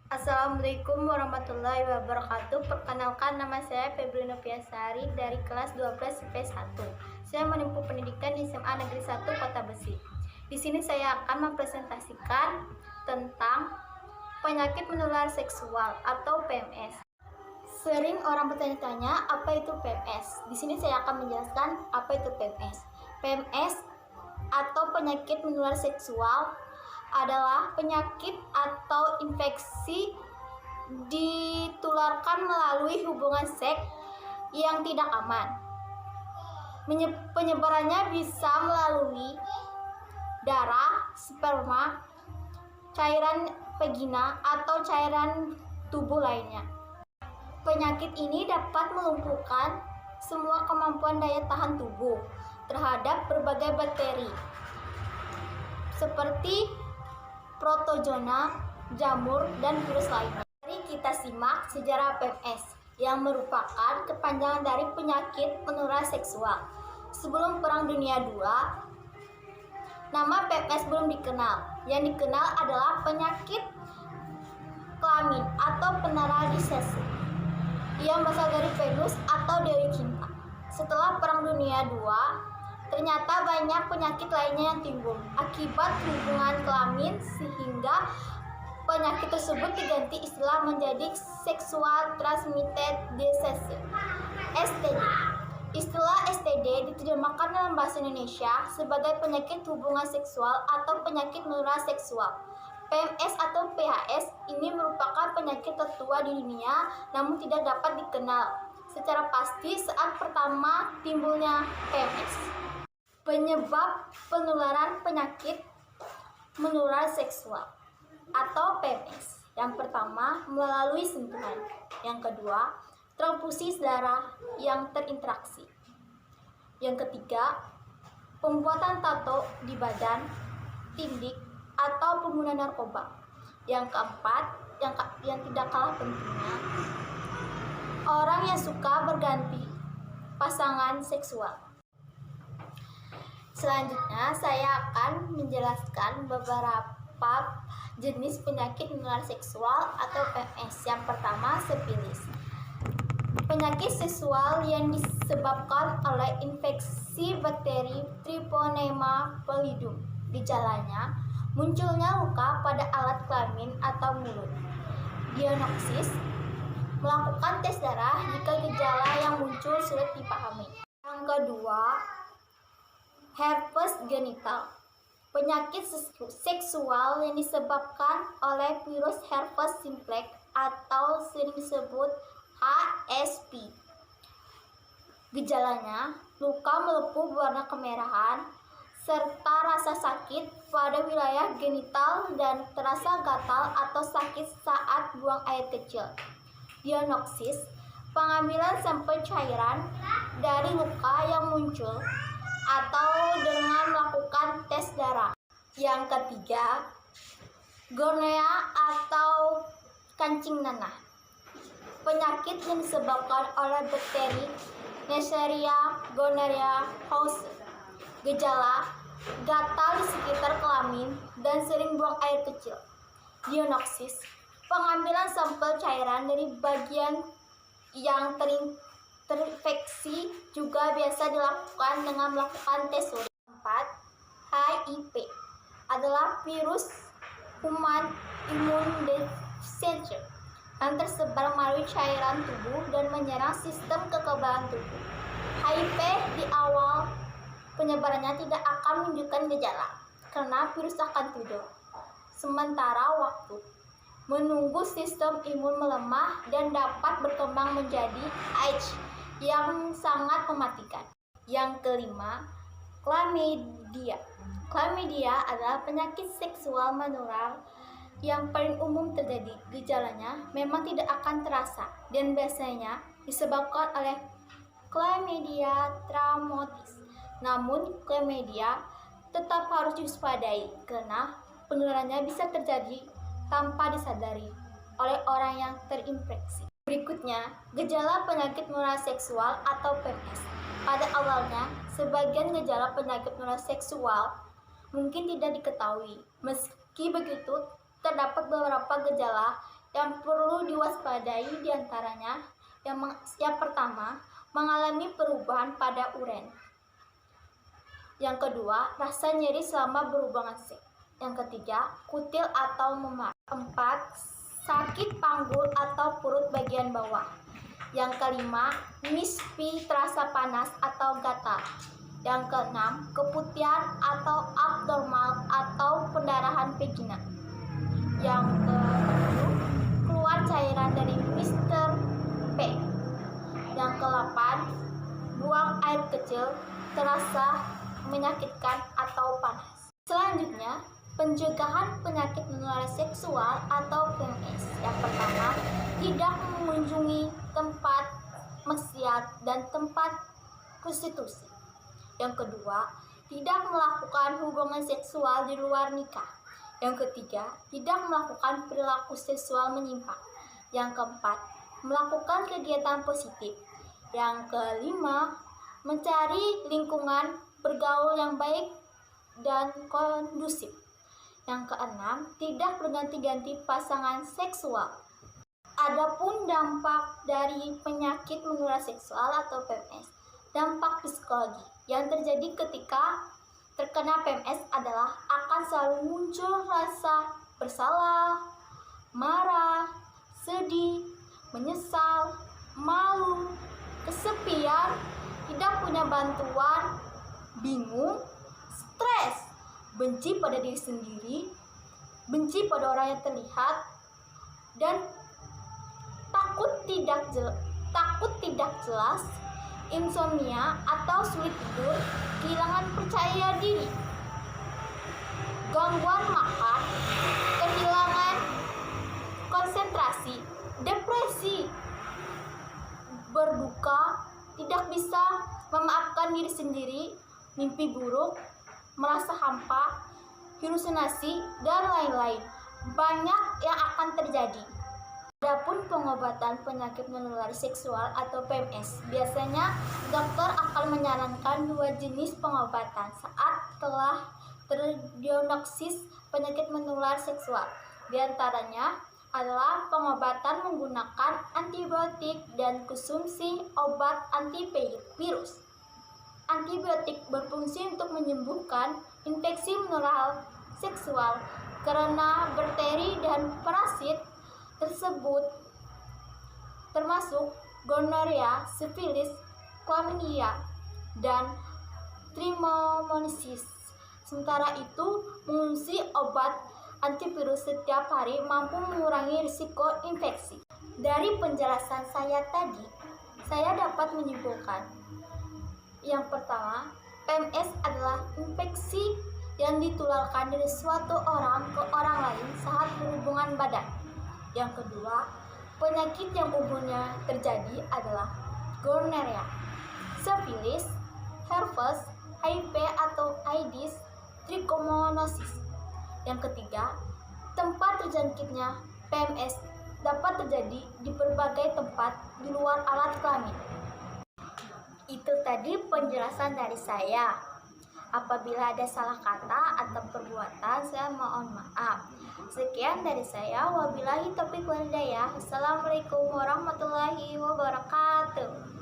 Assalamualaikum warahmatullahi wabarakatuh. Perkenalkan, nama saya Febri Noviasari dari kelas 12 IPS 1. Saya menempuh pendidikan di SMA Negeri 1 Kota Besi. Di sini saya akan mempresentasikan tentang penyakit menular seksual atau PMS. Sering orang bertanya-tanya apa itu PMS. Di sini saya akan menjelaskan apa itu PMS. PMS atau penyakit menular seksual adalah penyakit atau infeksi ditularkan melalui hubungan seks yang tidak aman. Penyebarannya bisa melalui darah, sperma, cairan vagina, atau cairan tubuh lainnya. Penyakit ini dapat melumpuhkan semua kemampuan daya tahan tubuh terhadap berbagai bakteri seperti protozoa, jamur, dan virus lainnya. Mari kita simak sejarah PMS yang merupakan kepanjangan dari penyakit menular seksual. Sebelum Perang Dunia II, nama PMS belum dikenal. Yang dikenal adalah penyakit kelamin atau penaragisasi yang berasal dari Venus atau Dewi Cinta. Setelah Perang Dunia II, ternyata banyak penyakit lainnya yang timbul akibat hubungan kelamin, sehingga penyakit tersebut diganti istilah menjadi Sexual Transmitted Disease (STD). Istilah STD diterjemahkan dalam bahasa Indonesia sebagai penyakit hubungan seksual atau penyakit menular seksual. PMS atau PHS ini merupakan penyakit tertua di dunia, namun tidak dapat dikenal secara pasti saat pertama timbulnya PMS. Penyebab penularan penyakit menular seksual atau PMS. Yang pertama, melalui sentuhan. Yang kedua, transfusi darah yang terinteraksi. Yang ketiga, pembuatan tato di badan, tindik, atau pengguna narkoba. Yang keempat, yang tidak kalah pentingnya, orang yang suka berganti pasangan seksual. Selanjutnya, saya akan menjelaskan beberapa jenis penyakit menular seksual atau PMS. Yang pertama, sifilis. Penyakit seksual yang disebabkan oleh infeksi bakteri Treponema pallidum. Gejalanya, munculnya luka pada alat kelamin atau mulut. Diagnosis, melakukan tes darah jika gejala yang muncul sulit dipahami. Yang kedua, herpes genital. Penyakit seksual yang disebabkan oleh virus herpes simplex atau sering disebut HSP. Gejalanya, luka melepuh berwarna kemerahan serta rasa sakit pada wilayah genital dan terasa gatal atau sakit saat buang air kecil. Diagnosis, pengambilan sampel cairan dari luka yang muncul atau dengan melakukan tes darah. Yang ketiga, gonorrea atau kancing nanah. Penyakit yang disebabkan oleh bakteri Neisseria gonorrhea house. Gejala, gatal di sekitar kelamin dan sering buang air kecil. Diagnosis, pengambilan sampel cairan dari bagian yang terinfeksi juga biasa dilakukan dengan melakukan tes urin. 4. HIV adalah virus human immunodeficiency yang tersebar melalui cairan tubuh dan menyerang sistem kekebalan tubuh. HIV di awal penyebarannya tidak akan menunjukkan gejala karena virus akan tidur sementara waktu, menunggu sistem imun melemah dan dapat berkembang menjadi AIDS yang sangat mematikan. Yang kelima, chlamydia. Chlamydia adalah penyakit seksual menular yang paling umum terjadi. Gejalanya memang tidak akan terasa dan biasanya disebabkan oleh Chlamydia trachomatis. Namun, chlamydia tetap harus diwaspadai karena penularannya bisa terjadi tanpa disadari oleh orang yang terinfeksi. Berikutnya, gejala penyakit menular seksual atau PMS. Pada awalnya, sebagian gejala penyakit menular seksual mungkin tidak diketahui. Meski begitu, terdapat beberapa gejala Yang perlu diwaspadai diantaranya yang pertama, mengalami perubahan pada urin. Yang kedua, rasa nyeri selama berhubungan seks. Yang ketiga, kutil atau memar. Keempat, sakit panggul atau perut bagian bawah. Yang kelima, mispi terasa panas atau gatal. Yang keenam, keputihan atau abnormal atau pendarahan vagina. Yang ketujuh, keluar cairan dari Mr. P. Yang ke-8, buang air kecil terasa menyakitkan atau panas. Selanjutnya, pencegahan penyakit menular seksual atau PMS. Yang pertama, tidak mengunjungi tempat maksiat dan tempat prostitusi. Yang kedua, tidak melakukan hubungan seksual di luar nikah. Yang ketiga, tidak melakukan perilaku seksual menyimpang. Yang keempat, melakukan kegiatan positif. Yang kelima, mencari lingkungan bergaul yang baik dan kondusif. Yang keenam, tidak berganti-ganti pasangan seksual. Adapun dampak dari penyakit menular seksual atau PMS, dampak psikologi yang terjadi ketika terkena PMS adalah akan selalu muncul rasa bersalah, marah, sedih, menyesal, malu, kesepian, tidak punya bantuan, bingung, stres, benci pada diri sendiri, benci pada orang yang terlihat, dan takut tidak jelas, insomnia atau sulit tidur, kehilangan percaya diri, gangguan makan, kehilangan konsentrasi, depresi, berduka, tidak bisa memaafkan diri sendiri, mimpi buruk, merasa hampa, halusinasi, dan lain-lain. Banyak yang akan terjadi. Adapun pengobatan penyakit menular seksual atau PMS, biasanya dokter akan menyarankan 2 jenis pengobatan saat telah terdiagnosis penyakit menular seksual. Di antaranya adalah pengobatan menggunakan antibiotik dan konsumsi obat antivirus. Antibiotik berfungsi untuk menyembuhkan infeksi menular seksual karena bakteri dan parasit tersebut termasuk gonorea, sifilis, chlamydia, dan trichomoniasis. Sementara itu, mengonsumsi obat antivirus setiap hari mampu mengurangi risiko infeksi. Dari penjelasan saya tadi, saya dapat menyimpulkan yang pertama, PMS adalah infeksi yang ditularkan dari suatu orang ke orang lain saat berhubungan badan. Yang kedua, penyakit yang umumnya terjadi adalah gonorea, sifilis, herpes, HIV atau AIDS, trichomoniasis. Yang ketiga, tempat terjangkitnya PMS dapat terjadi di berbagai tempat di luar alat kelamin. Itu tadi penjelasan dari saya. Apabila ada salah kata atau perbuatan, saya mohon maaf. Sekian dari saya. Wabillahi taufiq wal hidayah. Assalamualaikum warahmatullahi wabarakatuh.